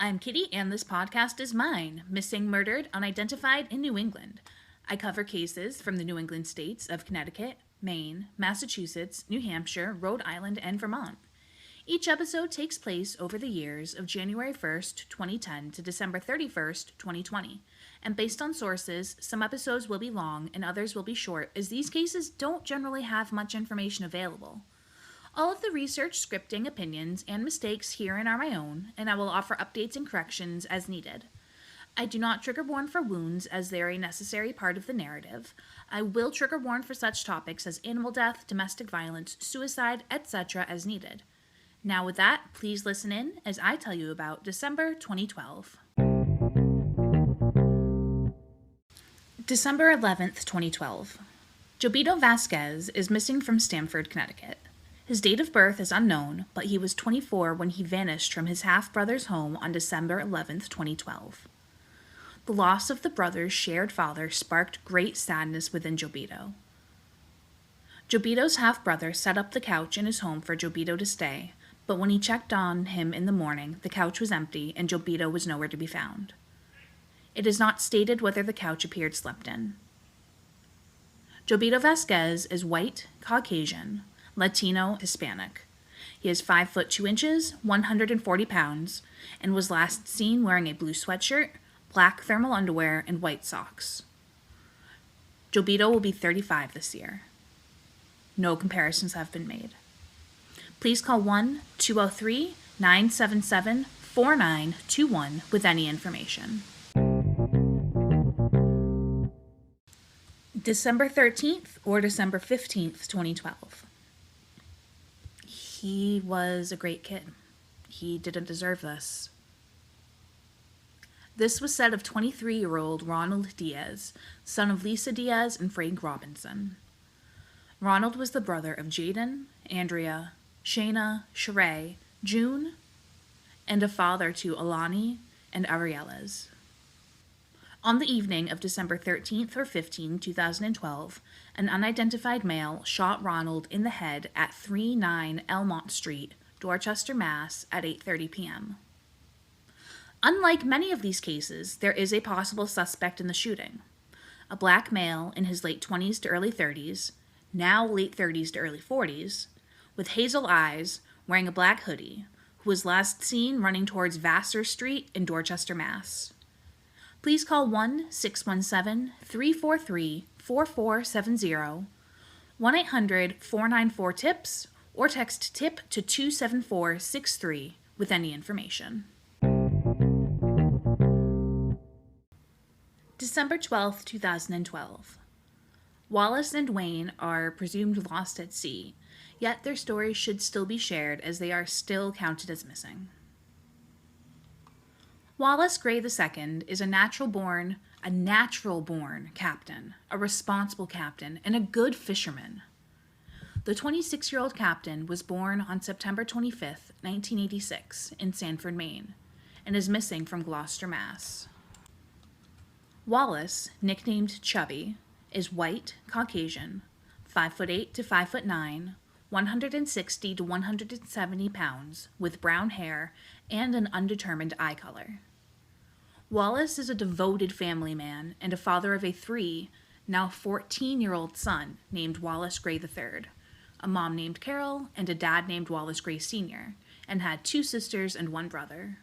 I'm Kitty, and this podcast is mine, Missing, Murdered, Unidentified in New England. I cover cases from the New England states of Connecticut, Maine, Massachusetts, New Hampshire, Rhode Island, and Vermont. Each episode takes place over the years of January 1st, 2010 to December 31st, 2020. And based on sources, some episodes will be long and others will be short, as these cases don't generally have much information available. All of the research, scripting, opinions, and mistakes herein are my own, and I will offer updates and corrections as needed. I do not trigger warn for wounds, as they are a necessary part of the narrative. I will trigger warn for such topics as animal death, domestic violence, suicide, etc. as needed. Now with that, please listen in as I tell you about December 2012. December 11th, 2012. Jobito Vasquez is missing from Stamford, Connecticut. His date of birth is unknown, but he was 24 when he vanished from his half-brother's home on December 11, 2012. The loss of the brother's shared father sparked great sadness within Jobito. Jobito's half-brother set up the couch in his home for Jobito to stay, but when he checked on him in the morning, the couch was empty and Jobito was nowhere to be found. It is not stated whether the couch appeared slept in. Jobito Vasquez is white, Caucasian, Latino, Hispanic. He is 5 foot 2 inches, 140 pounds, and was last seen wearing a blue sweatshirt, black thermal underwear, and white socks. Jobito will be 35 this year. No comparisons have been made. Please call 1-203-977-4921 with any information. December 13th or December 15th, 2012. He was a great kid. He didn't deserve this. This was said of 23-year-old Ronald Dias, son of Lisa Diaz and Frank Robinson. Ronald was the brother of Jaden, Andrea, Shayna, Sheree, June, and a father to Alani and Ariellas. On the evening of December 13th or 15, 2012, an unidentified male shot Ronald in the head at 39 Elmont St, Dorchester, Mass. At 8:30 p.m. Unlike many of these cases, there is a possible suspect in the shooting. A black male in his late 20s to early 30s, now late 30s to early 40s, with hazel eyes, wearing a black hoodie, who was last seen running towards Vassar St in Dorchester, Mass. Please call 1-617-343-4470, 1-800-494-TIPS, or text TIP to 27463 with any information. December 12th, 2012. Wallace and Wayne are presumed lost at sea, yet their stories should still be shared as they are still counted as missing. Wallace Gray II is a natural-born captain, a responsible captain, and a good fisherman. The 26-year-old captain was born on September 25th, 1986, in Stamford, Maine, and is missing from Gloucester, Mass. Wallace, nicknamed Chubby, is white, Caucasian, 5'8" to 5'9", 160 to 170 pounds, with brown hair and an undetermined eye color. Wallace is a devoted family man and a father of a 3, now 14-year-old son named Wallace Gray III, a mom named Carol, and a dad named Wallace Gray Sr., and had 2 sisters and 1 brother.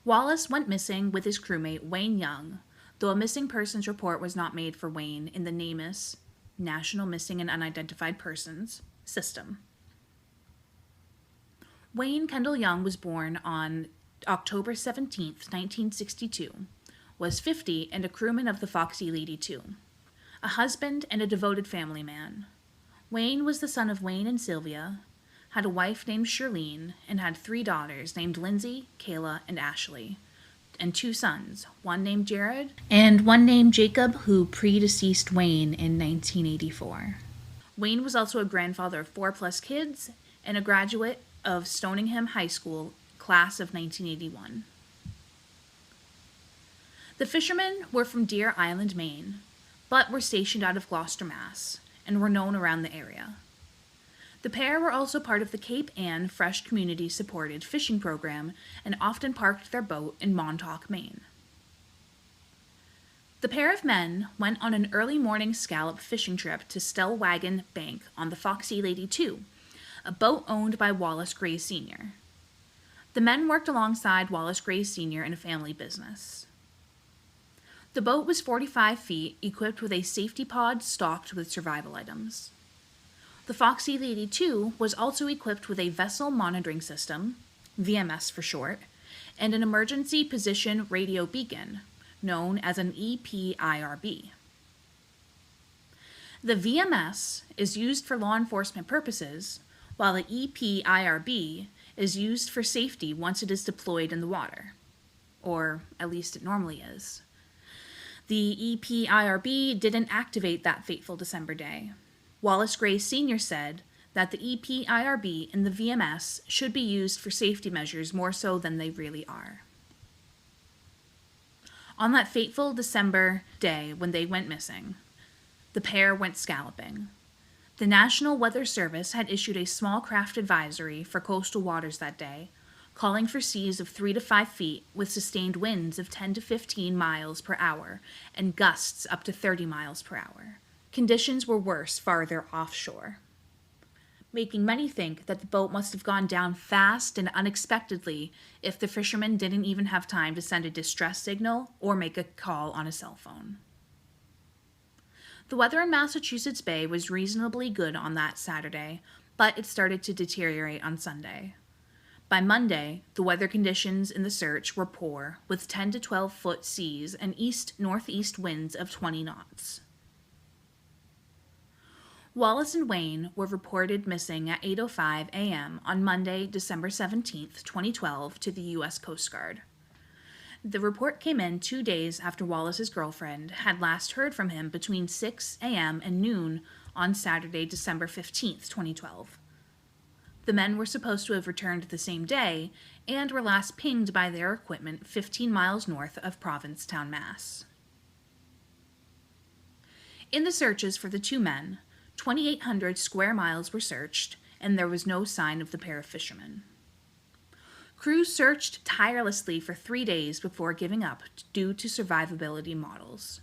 Wallace went missing with his crewmate Wayne Young, though a missing persons report was not made for Wayne in the NamUs, National Missing and Unidentified Persons, system. Wayne Kendall Young was born on October 17, 1962, was 50 and a crewman of the Foxy Lady 2, a husband and a devoted family man. Wayne was the son of Wayne and Sylvia, had a wife named Shirlene, and had 3 daughters named Lindsay, Kayla, and Ashley, and 2 sons, one named Jared and one named Jacob, who predeceased Wayne in 1984. Wayne was also a grandfather of 4+ kids and a graduate of Stoningham High School, class of 1981. The fishermen were from Deer Island, Maine, but were stationed out of Gloucester, Mass, and were known around the area. The pair were also part of the Cape Ann Fresh Community-supported fishing program and often parked their boat in Montauk, Maine. The pair of men went on an early morning scallop fishing trip to Stellwagen Bank on the Foxy Lady II, a boat owned by Wallace Gray Sr. The men worked alongside Wallace Gray Sr. in a family business. The boat was 45 feet, equipped with a safety pod stocked with survival items. The Foxy Lady II was also equipped with a vessel monitoring system, VMS for short, and an emergency position radio beacon, known as an EPIRB. The VMS is used for law enforcement purposes, while the EPIRB is used for safety once it is deployed in the water, or at least it normally is. The EPIRB didn't activate that fateful December day. Wallace Gray Sr. said that the EPIRB and the VMS should be used for safety measures more so than they really are. On that fateful December day when they went missing, the pair went scalloping. The National Weather Service had issued a small craft advisory for coastal waters that day, calling for seas of 3 to 5 feet with sustained winds of 10 to 15 miles per hour and gusts up to 30 miles per hour. Conditions were worse farther offshore, making many think that the boat must have gone down fast and unexpectedly if the fishermen didn't even have time to send a distress signal or make a call on a cell phone. The weather in Massachusetts Bay was reasonably good on that Saturday, but it started to deteriorate on Sunday. By Monday, the weather conditions in the search were poor, with 10 to 12-foot seas and east-northeast winds of 20 knots. Wallace and Wayne were reported missing at 8:05 a.m. on Monday, December 17, 2012, to the U.S. Coast Guard. The report came in 2 days after Wallace's girlfriend had last heard from him between 6 a.m. and noon on Saturday, December 15, 2012. The men were supposed to have returned the same day and were last pinged by their equipment 15 miles north of Provincetown, Mass. In the searches for the two men, 2,800 square miles were searched, and there was no sign of the pair of fishermen. Crews searched tirelessly for 3 days before giving up due to survivability models.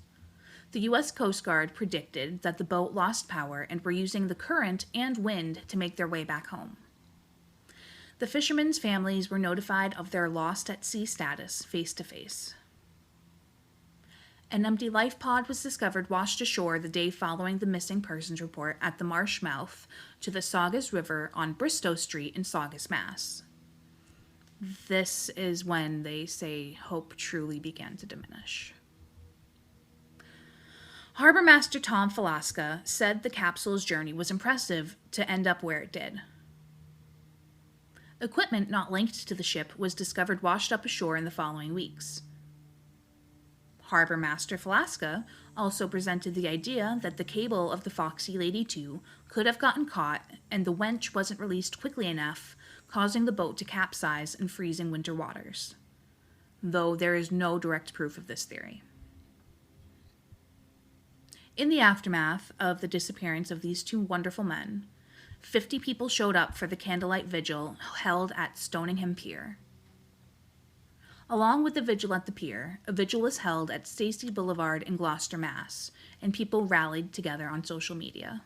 The U.S. Coast Guard predicted that the boat lost power and were using the current and wind to make their way back home. The fishermen's families were notified of their lost at sea status face-to-face. An empty life pod was discovered washed ashore the day following the missing persons report at the marsh mouth to the Saugus River on Bristow Street in Saugus, Mass. This is when they say hope truly began to diminish. Harbor Master Tom Falaska said the capsule's journey was impressive to end up where it did. Equipment not linked to the ship was discovered washed up ashore in the following weeks. Harbor Master Falaska also presented the idea that the cable of the Foxy Lady II could have gotten caught and the wench wasn't released quickly enough, causing the boat to capsize in freezing winter waters, though there is no direct proof of this theory. In the aftermath of the disappearance of these two wonderful men, 50 people showed up for the candlelight vigil held at Stoningham Pier. Along with the vigil at the pier, a vigil was held at Stacy Boulevard in Gloucester, Mass., and people rallied together on social media.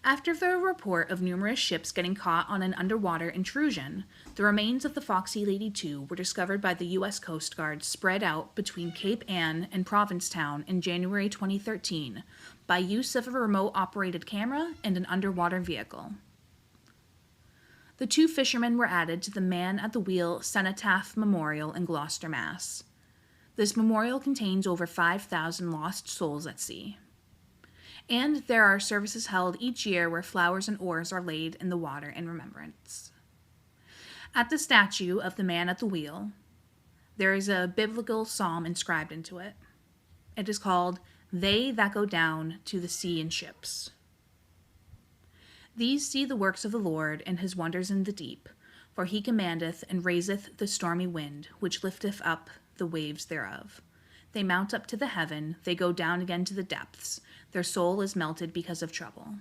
After the report of numerous ships getting caught on an underwater intrusion, the remains of the Foxy Lady II were discovered by the U.S. Coast Guard spread out between Cape Ann and Provincetown in January 2013 by use of a remote-operated camera and an underwater vehicle. The two fishermen were added to the Man at the Wheel Cenotaph Memorial in Gloucester, Mass. This memorial contains over 5,000 lost souls at sea. And there are services held each year where flowers and oars are laid in the water in remembrance. At the statue of the Man at the Wheel, there is a biblical psalm inscribed into it. It is called, "They that go down to the sea in ships." These see the works of the Lord and his wonders in the deep, for he commandeth and raiseth the stormy wind, which lifteth up the waves thereof. They mount up to the heaven, they go down again to the depths. Their soul is melted because of trouble.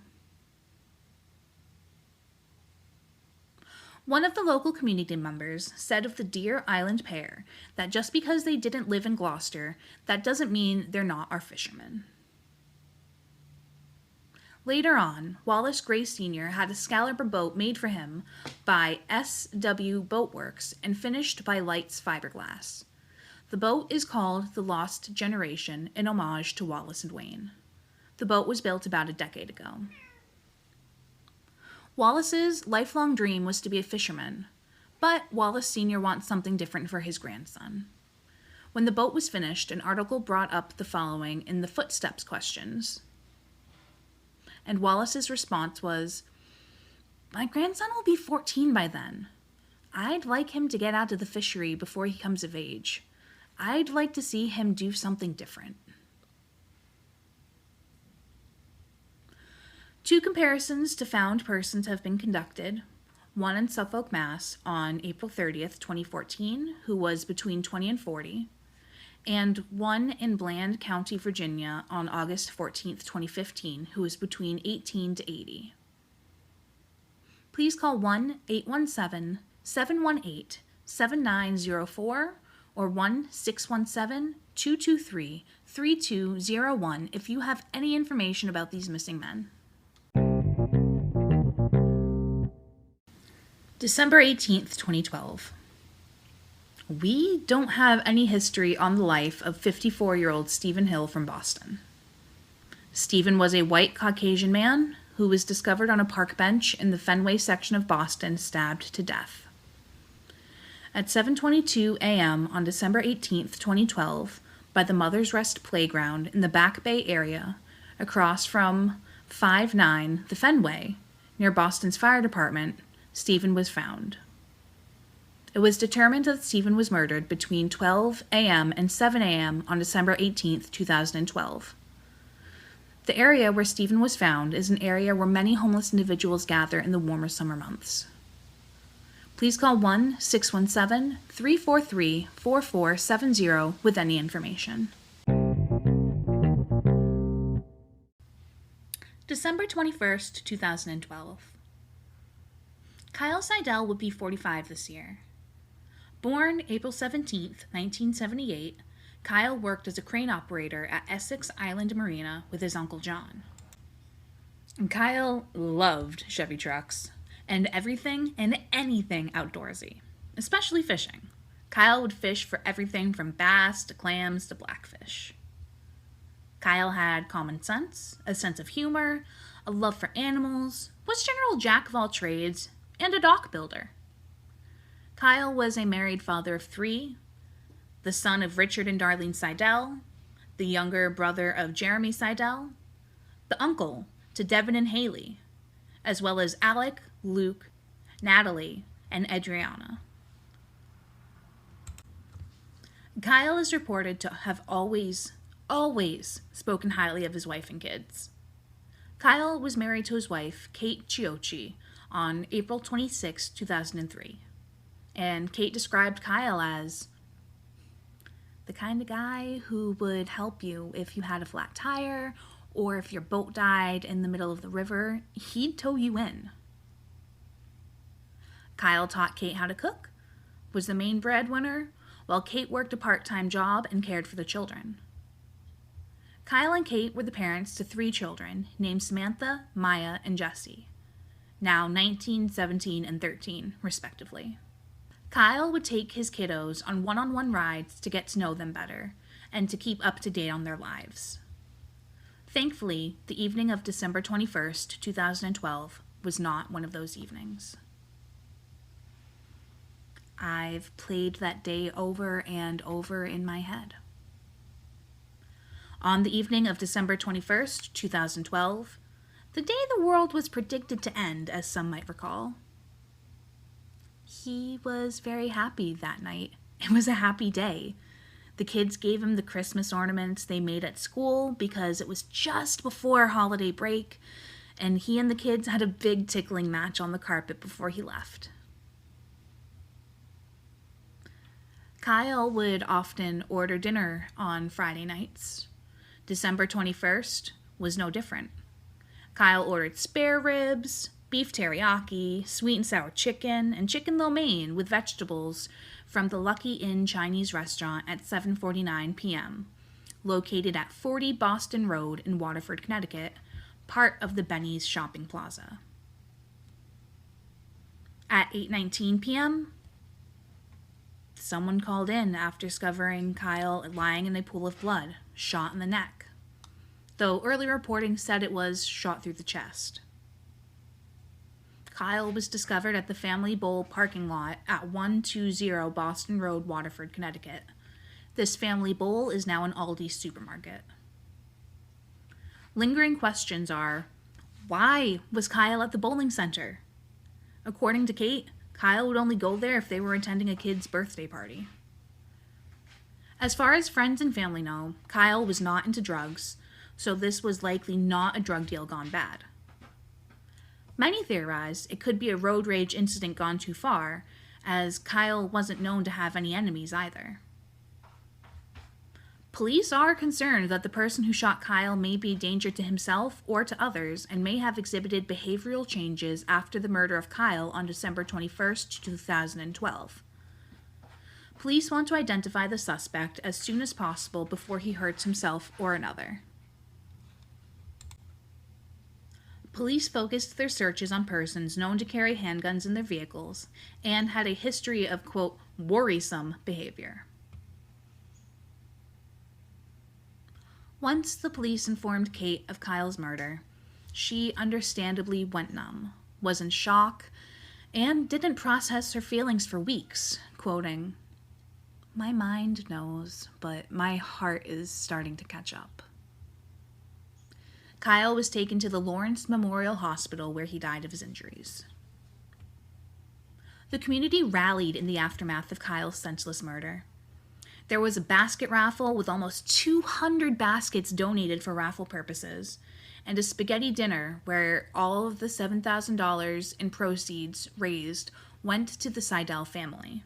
One of the local community members said of the Deer Island pair that just because they didn't live in Gloucester, that doesn't mean they're not our fishermen. Later on, Wallace Gray Sr. had a Scalibur boat made for him by S.W. Boatworks and finished by Lights Fiberglass. The boat is called the Lost Generation in homage to Wallace and Wayne. The boat was built about a decade ago. Wallace's lifelong dream was to be a fisherman, but Wallace Sr. wants something different for his grandson. When the boat was finished, an article brought up the following in the Footsteps questions. And Wallace's response was, "My grandson will be 14 by then. I'd like him to get out of the fishery before he comes of age. I'd like to see him do something different." Two comparisons to found persons have been conducted, one in Suffolk, Mass. On April 30th, 2014, who was between 20 and 40, and one in Bland County, Virginia, on August 14th, 2015, who was between 18 to 80. Please call 1-817-718-7904 or 1-617-223-3201 if you have any information about these missing men. December 18th, 2012. We don't have any history on the life of 54-year-old Stephen Hill from Boston. Stephen was a white Caucasian man who was discovered on a park bench in the Fenway section of Boston, stabbed to death. At 7:22 a.m. on December 18th, 2012, by the Mother's Rest Playground in the Back Bay area, across from 59 the Fenway, near Boston's fire department, Stephen was found. It was determined that Stephen was murdered between 12 a.m. and 7 a.m. on December 18, 2012. The area where Stephen was found is an area where many homeless individuals gather in the warmer summer months. Please call 1-617-343-4470 with any information. December 21st, 2012. Kyle Seidel would be 45 this year. Born April 17, 1978, Kyle worked as a crane operator at Essex Island Marina with his Uncle John. And Kyle loved Chevy trucks and everything and anything outdoorsy, especially fishing. Kyle would fish for everything from bass to clams to blackfish. Kyle had common sense, a sense of humor, a love for animals, was general jack of all trades, and a dock builder. Kyle was a married father of 3, the son of Richard and Darlene Seidel, the younger brother of Jeremy Seidel, the uncle to Devin and Haley, as well as Alec, Luke, Natalie, and Adriana. Kyle is reported to have always spoken highly of his wife and kids. Kyle was married to his wife, Kate Chiocci, on April 26, 2003. And Kate described Kyle as the kind of guy who would help you if you had a flat tire or if your boat died in the middle of the river, he'd tow you in. Kyle taught Kate how to cook, was the main breadwinner, while Kate worked a part-time job and cared for the children. Kyle and Kate were the parents to 3 children named Samantha, Maya, and Jesse, now 19, 17, and 13, respectively. Kyle would take his kiddos on one-on-one rides to get to know them better and to keep up to date on their lives. Thankfully, the evening of December 21st, 2012 was not one of those evenings. I've played that day over and over in my head. On the evening of December 21st, 2012, the day the world was predicted to end, as some might recall, he was very happy that night. It was a happy day. The kids gave him the Christmas ornaments they made at school because it was just before holiday break, and he and the kids had a big tickling match on the carpet before he left. Kyle would often order dinner on Friday nights. December 21st was no different. Kyle ordered spare ribs, beef teriyaki, sweet and sour chicken, and chicken lo mein with vegetables from the Lucky Inn Chinese restaurant at 7:49 p.m., located at 40 Boston Road in Waterford, Connecticut, part of the Benny's Shopping Plaza. At 8:19 p.m., someone called in after discovering Kyle lying in a pool of blood, shot in the neck, though early reporting said it was shot through the chest. Kyle was discovered at the Family Bowl parking lot at 120 Boston Road, Waterford, Connecticut. This Family Bowl is now an Aldi supermarket. Lingering questions are, why was Kyle at the bowling center? According to Kate, Kyle would only go there if they were attending a kid's birthday party. As far as friends and family know, Kyle was not into drugs, so this was likely not a drug deal gone bad. Many theorize it could be a road rage incident gone too far, as Kyle wasn't known to have any enemies either. Police are concerned that the person who shot Kyle may be a danger to himself or to others and may have exhibited behavioral changes after the murder of Kyle on December 21st, 2012. Police want to identify the suspect as soon as possible before he hurts himself or another. Police focused their searches on persons known to carry handguns in their vehicles and had a history of, quote, worrisome behavior. Once the police informed Kate of Kyle's murder, she understandably went numb, was in shock, and didn't process her feelings for weeks, quoting, "My mind knows, but my heart is starting to catch up." Kyle was taken to the Lawrence Memorial Hospital where he died of his injuries. The community rallied in the aftermath of Kyle's senseless murder. There was a basket raffle with almost 200 baskets donated for raffle purposes, and a spaghetti dinner where all of the $7,000 in proceeds raised went to the Seidel family.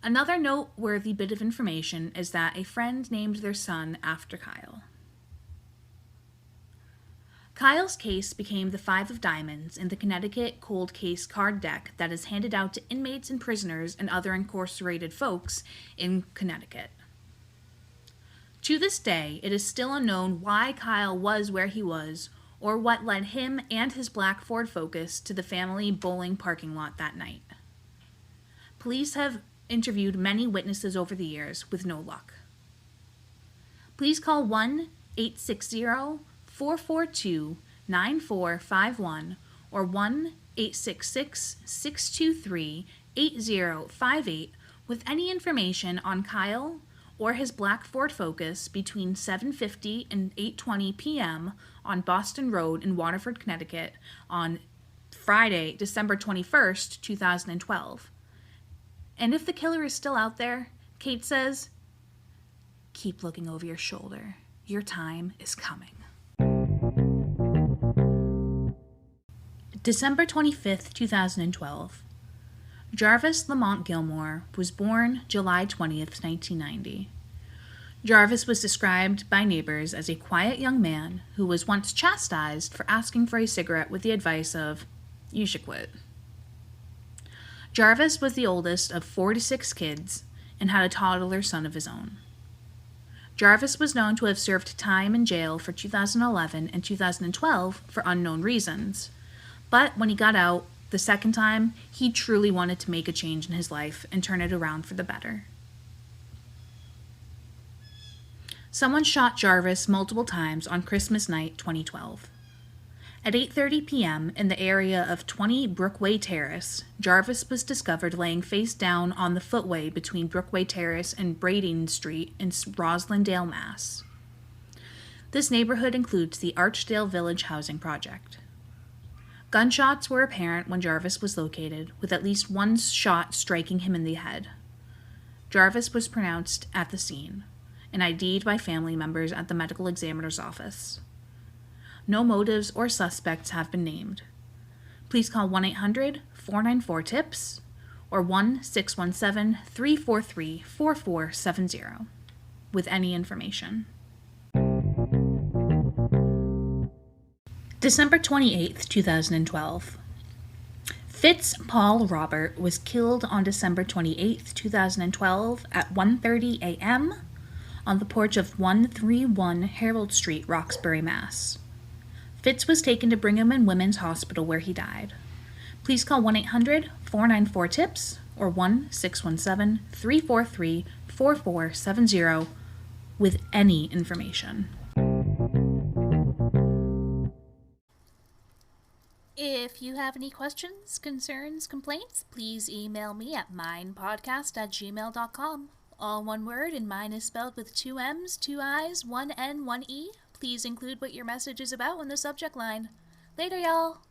Another noteworthy bit of information is that a friend named their son after Kyle. Kyle's case became the 5 of diamonds in the Connecticut cold case card deck that is handed out to inmates and prisoners and other incarcerated folks in Connecticut. To this day, it is still unknown why Kyle was where he was or what led him and his black Ford Focus to the family bowling parking lot that night. Police have interviewed many witnesses over the years with no luck. Please call 1-860-442-9451 or 1-866-623-8058 with any information on Kyle or his black Ford Focus between 7:50 and 8:20 p.m. on Boston Road in Waterford, Connecticut on Friday, December 21st, 2012. And if the killer is still out there, Kate says, keep looking over your shoulder. Your time is coming. December 25th, 2012. Jarvis Lamont Gilmore was born July 20th, 1990. Jarvis was described by neighbors as a quiet young man who was once chastised for asking for a cigarette with the advice of, "You should quit." Jarvis was the oldest of 4 to 6 kids and had a toddler son of his own. Jarvis was known to have served time in jail for 2011 and 2012 for unknown reasons. But when he got out the second time, he truly wanted to make a change in his life and turn it around for the better. Someone shot Jarvis multiple times on Christmas night 2012. At 8:30 p.m. in the area of 20 Brookway Terrace, Jarvis was discovered laying face down on the footway between Brookway Terrace and Brading Street in Roslindale, Mass. This neighborhood includes the Archdale Village Housing Project. Gunshots were apparent when Jarvis was located, with at least one shot striking him in the head. Jarvis was pronounced at the scene and ID'd by family members at the medical examiner's office. No motives or suspects have been named. Please call 1-800-494-TIPS or 1-617-343-4470 with any information. December 28th, 2012. Fitz Paul Robert was killed on December 28th, 2012 at 1:30 a.m. on the porch of 131 Harold Street, Roxbury, Mass. Fitz was taken to Brigham and Women's Hospital where he died. Please call 1-800-494-TIPS or 1-617-343-4470 with any information. If you have any questions, concerns, complaints, please email me at minepodcast@gmail.com. All one word, and mine is spelled with 2 M's, 2 I's, 1 N, 1 E. Please include what your message is about in the subject line. Later, y'all!